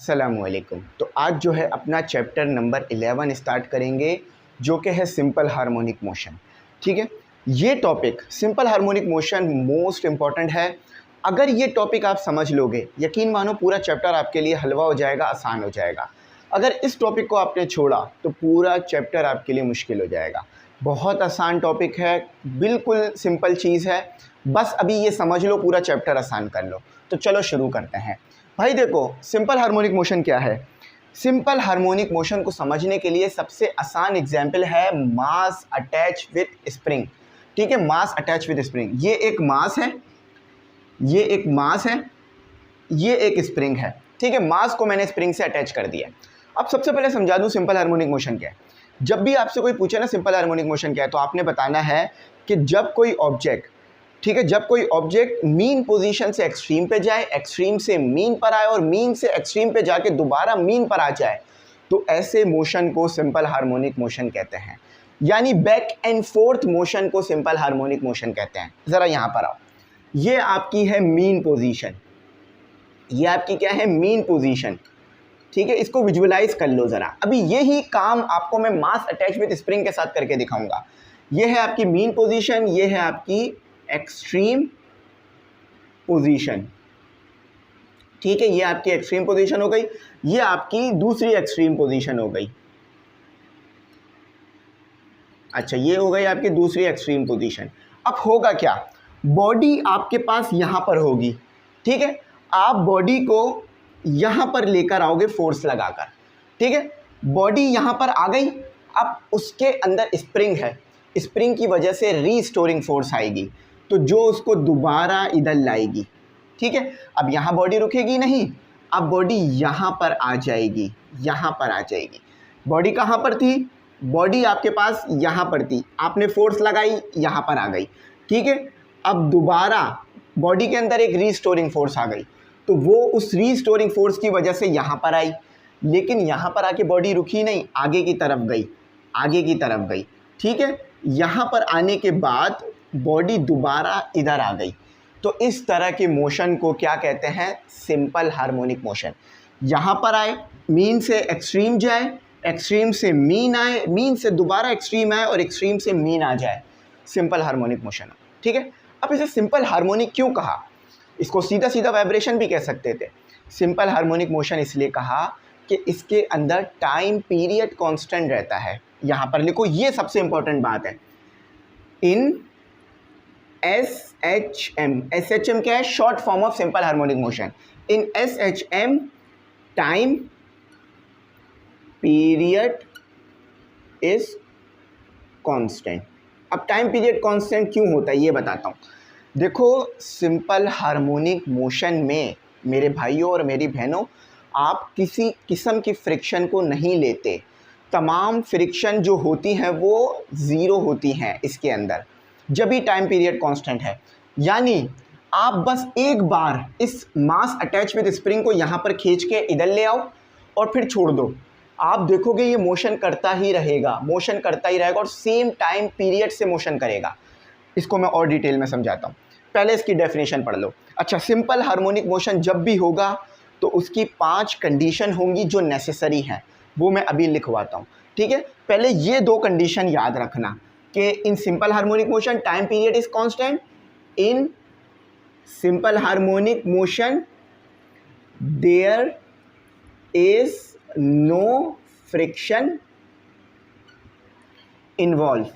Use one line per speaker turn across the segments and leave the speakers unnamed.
अस्सलामुअलैकुम। तो आज जो है अपना चैप्टर नंबर 11 स्टार्ट करेंगे, जो कि है सिंपल हार्मोनिक मोशन। ठीक है, ये topic simple harmonic motion most important है। अगर ये टॉपिक आप समझ लोगे, यकीन मानो पूरा चैप्टर आपके लिए हलवा हो जाएगा, आसान हो जाएगा। अगर इस टॉपिक को आपने छोड़ा तो पूरा चैप्टर आपके लिए मुश्किल हो जाएगा। बहुत आसान टॉपिक है, बिल्कुल सिंपल चीज़ है, बस अभी ये समझ लो, पूरा चैप्टर आसान कर लो। तो चलो शुरू करते हैं। भाई देखो, सिंपल हार्मोनिक मोशन क्या है। सिंपल हार्मोनिक मोशन को समझने के लिए सबसे आसान एग्जाम्पल है मास अटैच विद स्प्रिंग। ठीक है, मास अटैच विद स्प्रिंग। ये एक मास है, ये एक मास है, ये एक स्प्रिंग है। ठीक है, मास को मैंने स्प्रिंग से अटैच कर दिया। अब सबसे पहले समझा दूं सिंपल हार्मोनिक मोशन क्या है। जब भी आपसे कोई पूछे ना सिंपल हार्मोनिक मोशन क्या है, तो आपने बताना है कि जब कोई ऑब्जेक्ट, ठीक है, जब कोई ऑब्जेक्ट मीन पोजीशन से एक्सट्रीम पे जाए, एक्सट्रीम से मीन पर आए और मीन से एक्सट्रीम पे जाके दोबारा मीन पर आ जाए, तो ऐसे मोशन को सिंपल हार्मोनिक मोशन कहते हैं। यानी बैक एंड फोर्थ मोशन को सिंपल हार्मोनिक मोशन कहते हैं। ज़रा यहाँ पर आओ, ये आपकी है मीन पोजीशन, ये आपकी क्या है, मीन पोजीशन। ठीक है, इसको विजुअलाइज कर लो ज़रा। अभी यही काम आपको मैं मास अटैच विद स्प्रिंग के साथ करके दिखाऊंगा। ये है आपकी मीन पोजीशन, ये है आपकी एक्सट्रीम पोजीशन। ठीक है, ये आपकी एक्सट्रीम पोजीशन हो गई, ये आपकी दूसरी एक्सट्रीम पोजीशन हो गई। अच्छा, ये हो गई आपकी दूसरी एक्सट्रीम पोजीशन। अब होगा क्या, बॉडी आपके पास यहां पर होगी। ठीक है, आप बॉडी को यहां पर लेकर आओगे फोर्स लगाकर। ठीक है, बॉडी यहां पर आ गई। अब उसके अंदर स्प्रिंग है, स्प्रिंग की वजह से रीस्टोरिंग फोर्स आएगी, तो जो उसको दोबारा इधर लाएगी। ठीक है, अब यहाँ बॉडी रुकेगी नहीं, अब बॉडी यहाँ पर आ जाएगी, यहाँ पर आ जाएगी। बॉडी कहाँ पर थी, बॉडी आपके पास यहाँ पर थी, आपने फोर्स लगाई, यहाँ पर आ गई। ठीक है, अब दोबारा बॉडी के अंदर एक रीस्टोरिंग फोर्स आ गई, तो वो उस रीस्टोरिंग फोर्स की वजह से यहाँ पर आई, लेकिन यहाँ पर आके बॉडी रुकी नहीं, आगे की तरफ गई, आगे की तरफ गई। ठीक है, यहाँ पर आने के बाद बॉडी दोबारा इधर आ गई। तो इस तरह के मोशन को क्या कहते हैं, सिंपल हार्मोनिक मोशन। यहाँ पर आए, मीन से एक्सट्रीम जाए, एक्सट्रीम से मीन आए, मीन से दोबारा एक्सट्रीम आए और एक्सट्रीम से मीन आ जाए, सिंपल हार्मोनिक मोशन। ठीक है, अब इसे सिंपल हार्मोनिक क्यों कहा, इसको सीधा सीधा वाइब्रेशन भी कह सकते थे। सिंपल हार्मोनिक मोशन इसलिए कहा कि इसके अंदर टाइम पीरियड कांस्टेंट रहता है। यहाँ पर लिखो, ये सबसे इंपॉर्टेंट बात है। इन SHM, SHM क्या है, short form of simple harmonic motion. In SHM time period is constant. अब टाइम पीरियड कांस्टेंट क्यों होता है ये बताता हूँ। देखो, सिंपल हार्मोनिक मोशन में मेरे भाइयों और मेरी बहनों, आप किसी किस्म की फ्रिक्शन को नहीं लेते। तमाम फ्रिक्शन जो होती हैं वो ज़ीरो होती हैं इसके अंदर, जब भी टाइम पीरियड कांस्टेंट है। यानी आप बस एक बार इस मास अटैच विद स्प्रिंग को यहाँ पर खींच के इधर ले आओ और फिर छोड़ दो, आप देखोगे ये मोशन करता ही रहेगा, मोशन करता ही रहेगा और सेम टाइम पीरियड से मोशन करेगा। इसको मैं और डिटेल में समझाता हूँ, पहले इसकी डेफिनेशन पढ़ लो। अच्छा, सिंपल हार्मोनिक मोशन जब भी होगा तो उसकी 5 कंडीशन होंगी जो नेसेसरी हैं, वो मैं अभी लिखवाता हूँ। ठीक है, पहले ये 2 कंडीशन याद रखना कि in simple harmonic motion time period is constant, in simple harmonic motion there is no friction involve.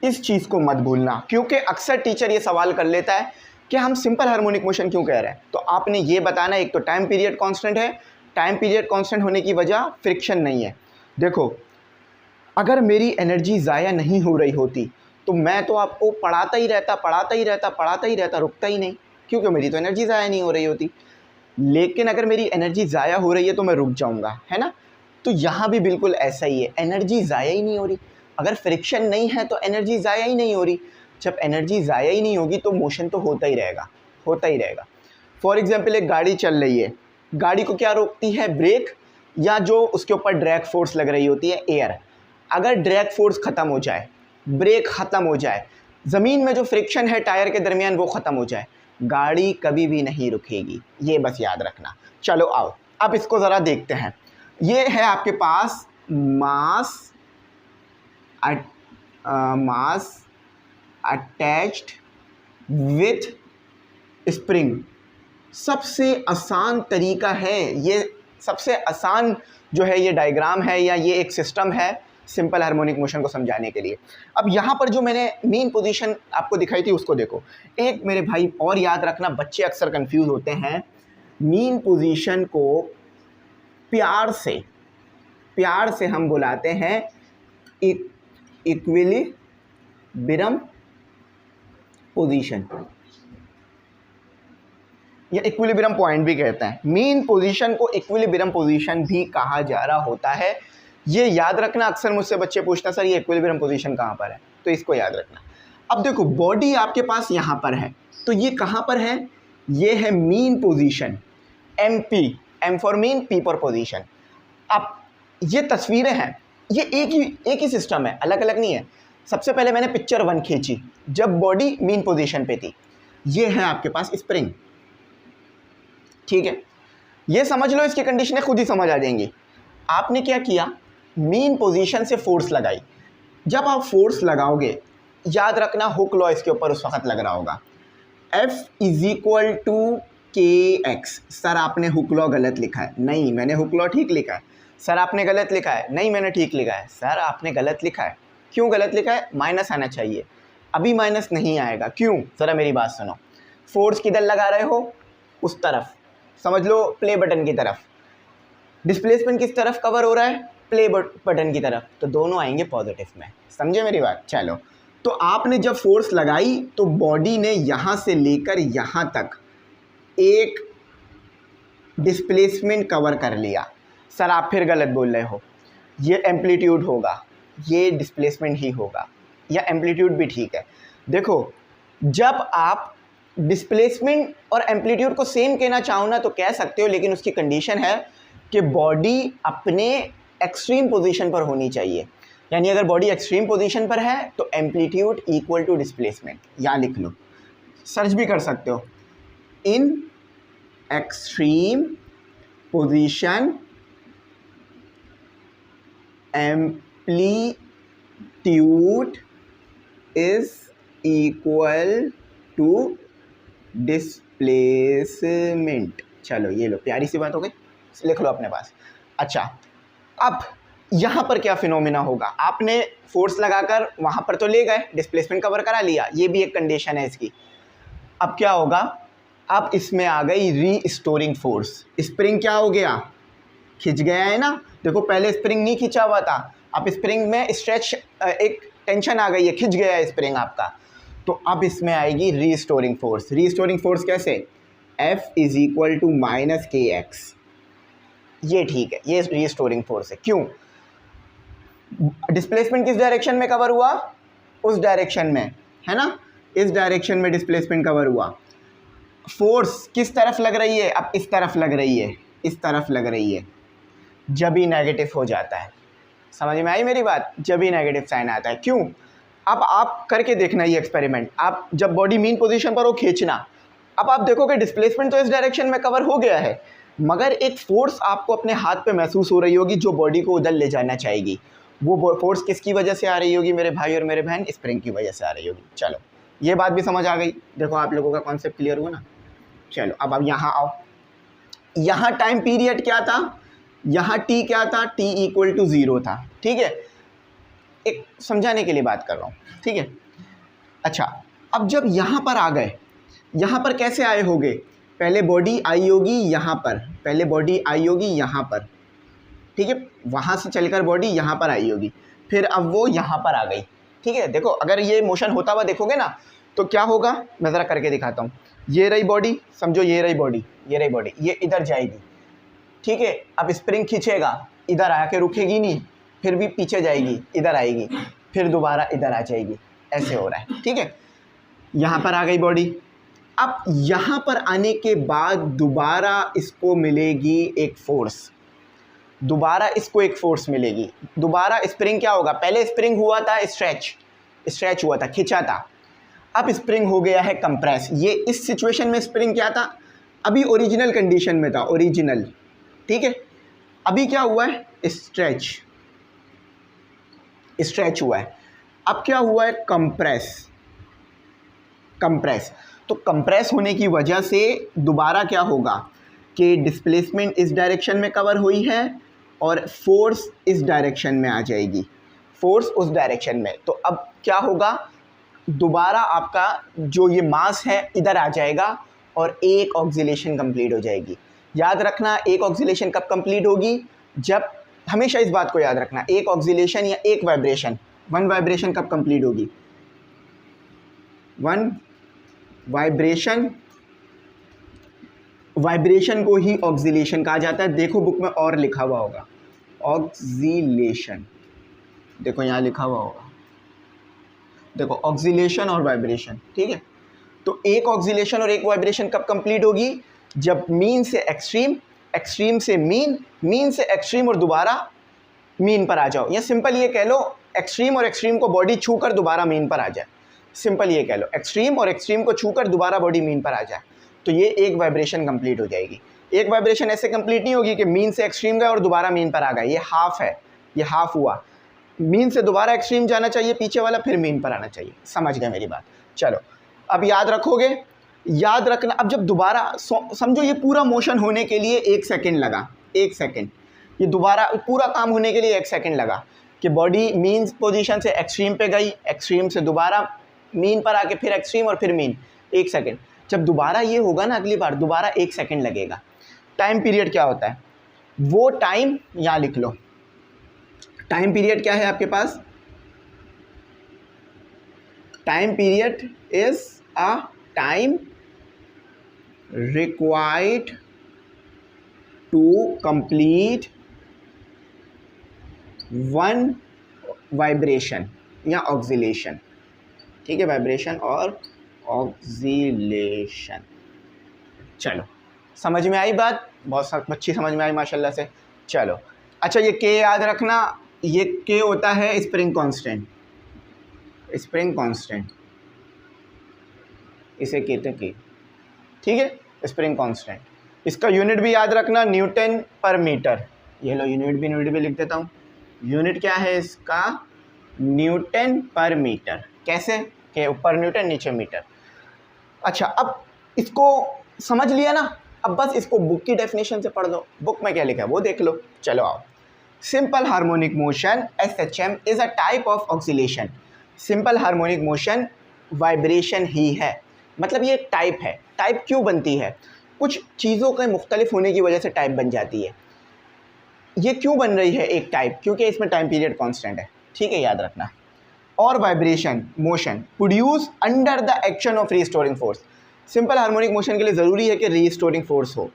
इस चीज़ को मत भूलना, क्योंकि अक्सर टीचर ये सवाल कर लेता है कि हम सिंपल हार्मोनिक मोशन क्यों कह रहे हैं। तो आपने ये बताना, एक तो टाइम पीरियड कांस्टेंट है, टाइम पीरियड कांस्टेंट होने की वजह फ्रिक्शन नहीं है। देखो, अगर मेरी एनर्जी ज़ाया नहीं हो रही होती तो मैं तो आपको पढ़ाता ही रहता, पढ़ाता ही रहता, पढ़ाता ही रहता, रुकता ही नहीं, क्योंकि मेरी तो एनर्जी ज़ाया नहीं हो रही होती। लेकिन अगर मेरी एनर्जी ज़ाया हो रही है तो मैं रुक जाऊँगा, है ना। तो यहाँ भी बिल्कुल ऐसा ही है, एनर्जी ज़ाया ही नहीं हो रही। अगर फ्रिक्शन नहीं है तो एनर्जी ज़ाया ही नहीं हो रही। जब एनर्जी ज़ाया ही नहीं होगी तो मोशन तो होता ही रहेगा, होता ही रहेगा। फॉर एग्जांपल, एक गाड़ी चल रही है, गाड़ी को क्या रोकती है, ब्रेक, या जो उसके ऊपर ड्रैग फोर्स लग रही होती है, एयर। अगर ड्रैग फोर्स ख़त्म हो जाए, ब्रेक ख़त्म हो जाए, ज़मीन में जो फ्रिक्शन है टायर के दरमियान वो ख़त्म हो जाए, गाड़ी कभी भी नहीं रुकेगी, ये बस याद रखना। चलो आओ अब इसको ज़रा देखते हैं। ये है आपके पास मास अटैच्ड विथ स्प्रिंग। सबसे आसान तरीका है ये, सबसे आसान जो है ये डायग्राम है या ये एक सिस्टम है सिंपल हार्मोनिक मोशन को समझाने के लिए। अब यहाँ पर जो मैंने मीन पोजीशन आपको दिखाई थी उसको देखो। एक मेरे भाई और याद रखना, बच्चे अक्सर कंफ्यूज होते हैं, मीन पोजीशन को प्यार से हम बुलाते हैं इक्विलिब्रियम पोजीशन या इक्विलिब्रियम पॉइंट भी कहते हैं। मीन पोजीशन को इक्विलिब्रियम पोजीशन भी कहा जा रहा होता है। ये याद रखना, अक्सर मुझसे बच्चे पूछते हैं सर ये इक्विलिब्रियम पोजीशन कहाँ पर है, तो इसको याद रखना। अब देखो बॉडी आपके पास यहाँ पर है, तो ये कहाँ पर है, ये है mean position, M for mean, P for position. अब ये तस्वीरें हैं, ये एक ही सिस्टम है, अलग अलग नहीं है। सबसे पहले मैंने पिक्चर 1 खींची जब बॉडी मीन पोजीशन पे थी। ये है आपके पास स्प्रिंग, ठीक है, ये समझ लो, इसकी कंडीशनें खुद ही समझ आ जाएंगी। आपने क्या किया, मीन पोजीशन से फोर्स लगाई। जब आप फोर्स लगाओगे, याद रखना हुक लॉ इसके ऊपर उस वक्त लग रहा होगा, F = kx। सर आपने हुक लॉ गलत लिखा है, नहीं मैंने हुक लॉ ठीक लिखा है। सर आपने गलत लिखा है, नहीं मैंने ठीक लिखा है। सर आपने गलत लिखा है, क्यों गलत लिखा है, माइनस आना चाहिए, अभी माइनस नहीं आएगा, क्यों, ज़रा मेरी बात सुनो। फोर्स किधर लगा रहे हो, उस तरफ, समझ लो प्ले बटन की तरफ। डिस्प्लेसमेंट किस तरफ कवर हो रहा है, प्ले बटन की तरफ, तो दोनों आएंगे पॉजिटिव में, समझे मेरी बात। चलो, तो आपने जब फोर्स लगाई तो बॉडी ने यहाँ से लेकर यहाँ तक एक डिस्प्लेसमेंट कवर कर लिया। सर आप फिर गलत बोल रहे हो, ये एम्पलीट्यूड होगा, ये डिस्प्लेसमेंट ही होगा, या एम्पलीट्यूड भी ठीक है। देखो जब आप डिस्प्लेसमेंट और एम्पलीट्यूड को सेम कहना चाहो ना तो कह सकते हो, लेकिन उसकी कंडीशन है कि बॉडी अपने एक्सट्रीम पोजीशन पर होनी चाहिए। यानी अगर बॉडी एक्सट्रीम पोजीशन पर है तो एम्पलीट्यूड इक्वल टू डिस्प्लेसमेंट, यहाँ लिख लो, सर्च भी कर सकते हो, in extreme position amplitude is equal to displacement. चलो ये लो, प्यारी सी बात हो गई, लिख लो अपने पास। अच्छा, अब यहाँ पर क्या फिनोमिना होगा, आपने फोर्स लगाकर वहाँ पर तो ले गए, डिस्प्लेसमेंट कवर करा लिया, ये भी एक कंडीशन है इसकी। अब क्या होगा, अब इसमें आ गई रीस्टोरिंग फोर्स। स्प्रिंग क्या हो गया, खिंच गया है ना। देखो पहले स्प्रिंग नहीं खिंचा हुआ था, अब स्प्रिंग में स्ट्रेच, एक टेंशन आ गई है, खिंच गया है स्प्रिंग आपका, तो अब इसमें आएगी रीस्टोरिंग फोर्स। रीस्टोरिंग फोर्स कैसे, F = -kx, ये ठीक है, ये रीस्टोरिंग फोर्स है। क्यों, डिस्प्लेसमेंट किस डायरेक्शन में कवर हुआ, उस डायरेक्शन में, है ना, इस डायरेक्शन में डिस्प्लेसमेंट कवर हुआ। फोर्स किस तरफ लग रही है, अब इस तरफ लग रही है, इस तरफ लग रही है, जब ही नेगेटिव हो जाता है। समझ में आई मेरी बात, जब ही नेगेटिव साइन आता है। क्यों, अब आप करके देखना ये एक्सपेरिमेंट, आप जब बॉडी मीन पोजीशन पर हो खींचना, अब आप देखोगे डिस्प्लेसमेंट तो इस डायरेक्शन में कवर हो गया है, मगर एक फोर्स आपको अपने हाथ पे महसूस हो रही होगी जो बॉडी को उधर ले जाना चाहेगी। वो फोर्स किसकी वजह से आ रही होगी मेरे भाई और मेरे बहन, स्प्रिंग की वजह से आ रही होगी। चलो ये बात भी समझ आ गई, देखो आप लोगों का कॉन्सेप्ट क्लियर हुआ ना। चलो अब यहाँ आओ, यहाँ टाइम पीरियड क्या था, यहाँ t क्या था, t = 0 था, ठीक है, एक समझाने के लिए बात कर रहा हूँ, ठीक है। अच्छा, अब जब यहाँ पर आ गए, यहाँ पर कैसे आए होगे, पहले बॉडी आई होगी यहाँ पर, पहले बॉडी आई होगी यहाँ पर, ठीक है, वहाँ से चलकर बॉडी यहाँ पर आई होगी, फिर अब वो यहाँ पर आ गई, ठीक है। देखो अगर ये मोशन होता हुआ देखोगे ना तो क्या होगा, मैं ज़रा करके दिखाता हूँ। ये रही बॉडी, समझो ये रही बॉडी, ये रही बॉडी, ये इधर जाएगी, ठीक है। अब स्प्रिंग खींचेगा, इधर आके रुकेगी नहीं, फिर भी पीछे जाएगी, इधर आएगी, फिर दोबारा इधर आ जाएगी, ऐसे हो रहा है, ठीक है। यहाँ पर आ गई बॉडी, अब यहाँ पर आने के बाद दोबारा इसको मिलेगी एक फोर्स, दोबारा इसको एक फोर्स मिलेगी, दोबारा स्प्रिंग क्या होगा, पहले स्प्रिंग हुआ था स्ट्रेच हुआ था, खिंचा था। अब स्प्रिंग हो गया है कंप्रेस। ये इस सिचुएशन में स्प्रिंग क्या था, अभी ओरिजिनल कंडीशन में था, ओरिजिनल, ठीक है। अभी क्या हुआ है, स्ट्रेच, स्ट्रेच हुआ है। अब क्या हुआ है, कंप्रेस, कंप्रेस। तो कंप्रेस होने की वजह से दोबारा क्या होगा कि डिस्प्लेसमेंट इस डायरेक्शन में कवर हुई है और फोर्स इस डायरेक्शन में आ जाएगी, फोर्स उस डायरेक्शन में। तो अब क्या होगा, दोबारा आपका जो ये मास है इधर आ जाएगा और एक ऑक्सीलेशन कंप्लीट हो जाएगी। याद रखना एक ऑक्सीलेशन कब कंप्लीट होगी, जब, हमेशा इस बात को याद रखना, एक ऑक्सीलेशन या एक वाइब्रेशन, वन वाइब्रेशन कब कंप्लीट होगी, वन वाइब्रेशन, वाइब्रेशन को ही ऑक्सीलेशन कहा जाता है। देखो बुक में और लिखा हुआ होगा, ऑक्सीलेशन, देखो यहाँ लिखा हुआ होगा, देखो ऑक्सीलेशन और वाइब्रेशन, ठीक है। तो एक ऑक्सीलेशन और एक वाइब्रेशन कब कंप्लीट होगी, जब मीन से एक्सट्रीम, एक्सट्रीम से मीन, मीन से एक्सट्रीम और दोबारा मीन पर आ जाओ, या सिंपल ये कह लो एक्सट्रीम और एक्सट्रीम को बॉडी छूकर दोबारा मीन पर आ जाए। सिंपल ये कह लो एक्सट्रीम और एक्सट्रीम को छूकर दोबारा बॉडी मीन पर आ जाए, तो ये एक वाइब्रेशन कंप्लीट हो जाएगी। एक वाइब्रेशन ऐसे कंप्लीट नहीं होगी कि मीन से एक्सट्रीम गए और दोबारा मीन पर आ गए, ये हाफ है, ये हाफ हुआ। मीन से दोबारा एक्सट्रीम जाना चाहिए पीछे वाला, फिर मीन पर आना चाहिए। समझ गए मेरी बात? चलो अब याद रखोगे, याद रखना। अब जब दोबारा समझो ये पूरा मोशन होने के लिए 1 सेकेंड लगा, 1 सेकेंड, ये दोबारा पूरा काम होने के लिए 1 सेकेंड लगा कि बॉडी मीन पोजीशन से एक्सट्रीम पे गई, एक्सट्रीम से दोबारा मीन पर आके फिर एक्सट्रीम और फिर मीन, 1 सेकेंड। जब दोबारा ये होगा ना अगली बार, दोबारा 1 सेकेंड लगेगा। टाइम पीरियड क्या होता है, वो टाइम यहाँ लिख लो। टाइम पीरियड क्या है आपके पास, time period is a time required to complete one vibration या ऑक्सीलेशन, ठीक है, वाइब्रेशन और ऑक्सीलेशन। चलो समझ में आई बात, बहुत अच्छी समझ में आई माशाल्लाह से। चलो अच्छा, ये के याद रखना, ये के होता है स्प्रिंग कांस्टेंट, स्प्रिंग कांस्टेंट, इसे कहते हैं के, ठीक है, स्प्रिंग कांस्टेंट। इसका यूनिट भी याद रखना, न्यूटन पर मीटर। ये लो यूनिट भी लिख देता हूँ। यूनिट क्या है इसका, न्यूटन पर मीटर। कैसे, के ऊपर न्यूटन नीचे मीटर। अच्छा अब इसको समझ लिया ना, अब बस इसको बुक की डेफिनेशन से पढ़ लो, बुक में क्या लिखा है वो देख लो। चलो आओ, simple harmonic motion SHM is a type of oscillation. Simple harmonic motion vibration ही है, मतलब ये एक टाइप है। टाइप क्यों बनती है, कुछ चीज़ों के मुख्तलिफ होने की वजह से टाइप बन जाती है। ये क्यों बन रही है एक टाइप, क्योंकि इसमें टाइम पीरियड कांस्टेंट है, ठीक है, याद रखना। और vibration motion produce under the action of restoring force. Simple harmonic motion के लिए ज़रूरी है कि रीस्टोरिंग फोर्स हो।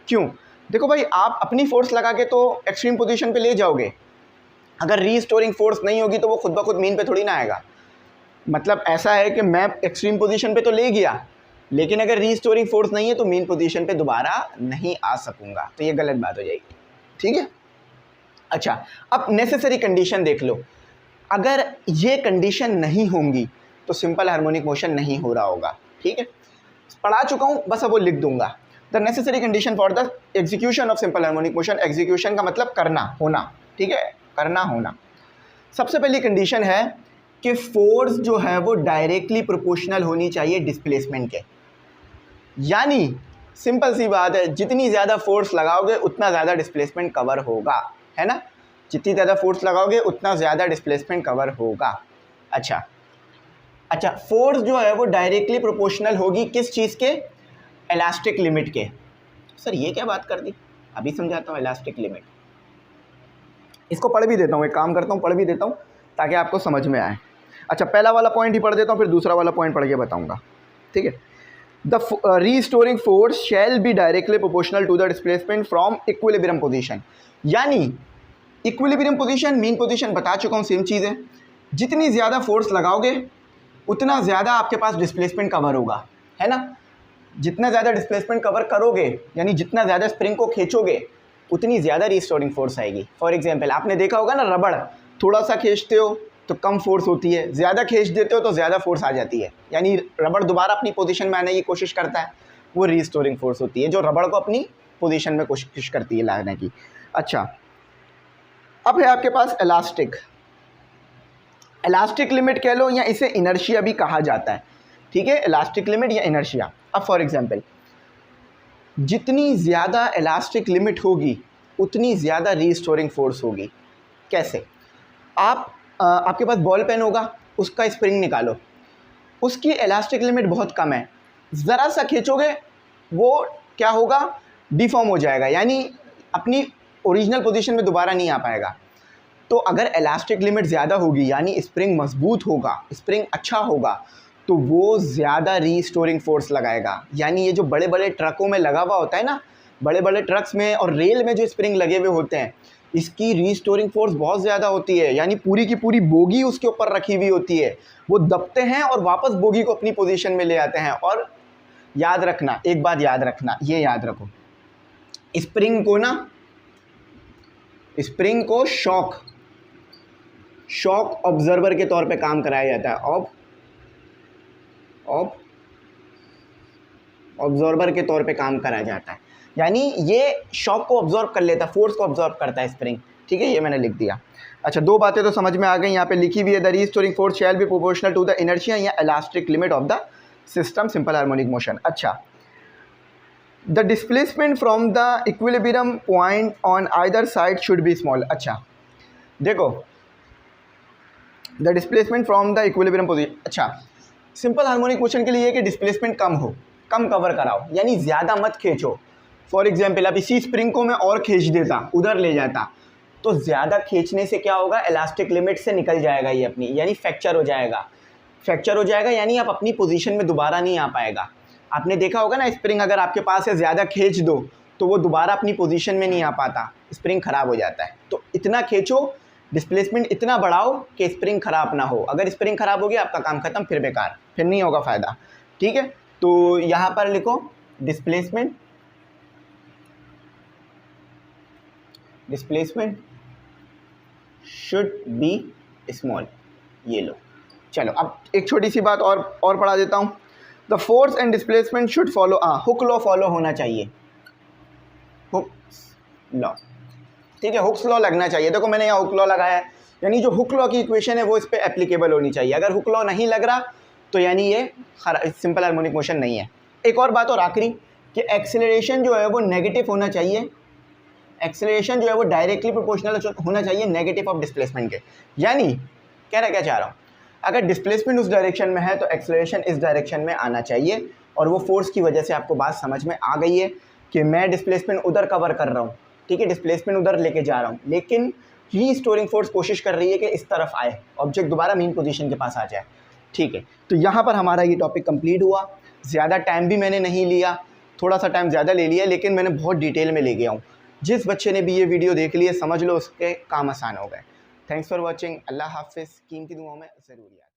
क्यों, देखो भाई, आप अपनी फोर्स लगा के तो एक्सट्रीम पोजीशन पे ले जाओगे, अगर रीस्टोरिंग फोर्स नहीं होगी तो वो खुद ब खुद मीन पे थोड़ी ना आएगा। मतलब ऐसा है कि मैं एक्सट्रीम पोजीशन पे तो ले गया, लेकिन अगर रीस्टोरिंग फोर्स नहीं है तो मीन पोजीशन पे दोबारा नहीं आ सकूंगा, तो ये गलत बात हो जाएगी, ठीक है। अच्छा अब नेसेसरी कंडीशन देख लो, अगर ये कंडीशन नहीं होंगी तो सिंपल हार्मोनिक मोशन नहीं हो रहा होगा, ठीक है। पढ़ा चुका हूँ, बस अब वो लिख दूंगा। The necessary condition for the execution of simple harmonic motion, execution का मतलब करना, होना, ठीक है, करना, होना। सबसे पहली कंडीशन है कि फोर्स जो है वो डायरेक्टली प्रोपोर्शनल होनी चाहिए डिस्प्लेसमेंट के। यानी सिंपल सी बात है, जितनी ज़्यादा फोर्स लगाओगे उतना ज़्यादा डिस्प्लेसमेंट कवर होगा, है ना। जितनी ज़्यादा फोर्स लगाओगे उतना ज़्यादा डिस्प्लेसमेंट कवर होगा। अच्छा फोर्स जो है वो डायरेक्टली प्रोपोर्शनल होगी किस चीज़ के, इलास्टिक लिमिट के। सर ये क्या बात कर दी, अभी समझाता हूँ। इलास्टिक लिमिट, इसको पढ़ भी देता हूँ, एक काम करता हूँ पढ़ भी देता हूँ ताकि आपको समझ में आए। अच्छा पहला वाला पॉइंट ही पढ़ देता हूँ, फिर दूसरा वाला पॉइंट पढ़ के बताऊँगा, ठीक है। The restoring force shall be directly proportional to the displacement from equilibrium position. यानी इक्विलिब्रियम पोजीशन, मीन पोजीशन बता चुका हूँ, सेम चीज़ है। जितनी ज़्यादा फोर्स लगाओगे उतना ज़्यादा आपके पास डिस्प्लेसमेंट कवर होगा, है ना। जितना ज़्यादा डिस्प्लेसमेंट कवर करोगे, यानी जितना ज़्यादा स्प्रिंग को खींचोगे उतनी ज़्यादा रीस्टोरिंग फोर्स आएगी। फॉर एग्जांपल आपने देखा होगा ना, रबड़ थोड़ा सा खींचते हो तो कम फोर्स होती है, ज़्यादा खींच देते हो तो ज़्यादा फोर्स आ जाती है, यानी रबड़ दोबारा अपनी पोजीशन में आने की कोशिश करता है, वो रीस्टोरिंग फोर्स होती है जो रबड़ को अपनी पोजीशन में कोशिश करती है लाने की। अच्छा, अब है आपके पास इलास्टिक। इलास्टिक लिमिट कह लो या इसे इनर्शिया भी कहा जाता है, ठीक है, इलास्टिक लिमिट या इनर्शिया। अब फॉर एग्जांपल, जितनी ज़्यादा इलास्टिक लिमिट होगी उतनी ज़्यादा रीस्टोरिंग फोर्स होगी। कैसे? आपके पास बॉल पेन होगा, उसका स्प्रिंग निकालो, उसकी इलास्टिक लिमिट बहुत कम है, ज़रा सा खींचोगे वो क्या होगा, डिफॉर्म हो जाएगा, यानी अपनी ओरिजिनल पोजीशन में दोबारा नहीं आ पाएगा। तो अगर इलास्टिक लिमिट ज़्यादा होगी यानी स्प्रिंग मजबूत होगा, स्प्रिंग अच्छा होगा, तो वो ज़्यादा रीस्टोरिंग फोर्स लगाएगा। यानी ये जो बड़े बड़े ट्रकों में लगा हुआ होता है ना, बड़े बड़े ट्रक्स में और रेल में जो स्प्रिंग लगे हुए होते हैं, इसकी रीस्टोरिंग फोर्स बहुत ज़्यादा होती है, यानी पूरी की पूरी बोगी उसके ऊपर रखी हुई होती है, वो दबते हैं और वापस बोगी को अपनी पोजीशन में ले आते हैं। और याद रखना, एक बात याद रखना, ये याद रखो, स्प्रिंग को शॉक ऑब्जर्वर के तौर पे काम कराया जाता है, ऑब्जर्वर के तौर पे काम कराया जाता है, यानी ये शॉक को ऑब्जर्व कर लेता है, फोर्स को ऑब्जर्व करता है स्प्रिंग, ठीक है, ये मैंने लिख दिया। अच्छा, दो बातें तो समझ में आ गई, यहाँ पे लिखी हुई है, the restoring force shall be proportional to the inertia या elastic limit of the system, simple harmonic motion. अच्छा, the displacement from the equilibrium point on either side should be small. अच्छा देखो, the displacement from the equilibrium position, अच्छा simple harmonic motion के लिए ये कि displacement कम हो, कम कवर कराओ, यानी ज़्यादा मत खींचो। फॉर एग्जांपल, अब इसी स्प्रिंग को मैं और खींच देता, उधर ले जाता, तो ज़्यादा खींचने से क्या होगा, इलास्टिक लिमिट से निकल जाएगा ये अपनी, यानी फ्रैक्चर हो जाएगा, यानी आप अपनी पोजीशन में दोबारा नहीं आ पाएगा। आपने देखा होगा ना, स्प्रिंग अगर आपके पास है, ज़्यादा खींच दो तो वो दोबारा अपनी पोजीशन में नहीं आ पाता, स्प्रिंग ख़राब हो जाता है। तो इतना खींचो, डिस्प्लेसमेंट इतना बढ़ाओ कि स्प्रिंग ख़राब ना हो। अगर स्प्रिंग ख़राब हो गया, आपका काम ख़त्म, फिर बेकार, फिर नहीं होगा फ़ायदा, ठीक है। तो यहाँ पर लिखो डिस्प्लेसमेंट शुड बी स्मॉल, ये लो। चलो अब एक छोटी सी बात और पढ़ा देता हूँ। The force and displacement should follow, Hooke law follow होना चाहिए, हुक्स लॉ, ठीक है, हुक्स लॉ लगना चाहिए। देखो मैंने यहाँ हुक लॉ लगाया है, यानी जो हुक लॉ की इक्वेशन है वो इस पर एप्लीकेबल होनी चाहिए। अगर हुक लॉ नहीं लग रहा तो यानी ये सिंपल हार्मोनिक मोशन नहीं है। एक और बात और आखिरी, कि एक्सेलरेशन जो है वो नेगेटिव होना चाहिए, एक्सेलरेशन जो है वो डायरेक्टली प्रोपोर्शनल होना चाहिए नेगेटिव ऑफ डिस्प्लेसमेंट के। यानी कहना क्या चाह रहा हूँ, अगर डिस्प्लेसमेंट उस डायरेक्शन में है तो एक्सेलरेशन इस डायरेक्शन में आना चाहिए। और वो फोर्स की वजह से आपको बात समझ में आ गई है कि मैं डिस्प्लेसमेंट उधर कवर कर रहा हूँ, ठीक है, डिस्प्लेसमेंट उधर लेके जा रहा हूँ, लेकिन रीस्टोरिंग फोर्स कोशिश कर रही है कि इस तरफ आए, ऑब्जेक्ट दोबारा मेन पोजीशन के पास आ जाए, ठीक है। तो यहाँ पर हमारा ये टॉपिक कंप्लीट हुआ। ज़्यादा टाइम भी मैंने नहीं लिया, थोड़ा सा टाइम ज़्यादा ले लिया, लेकिन मैंने बहुत डिटेल में ले गया हूँ। जिस बच्चे ने भी ये वीडियो देख लिया, समझ लो उसके काम आसान हो गए। थैंक्स फॉर वॉचिंग, अल्लाह हाफिज़, कीमती दुआओं में ज़रूर याद।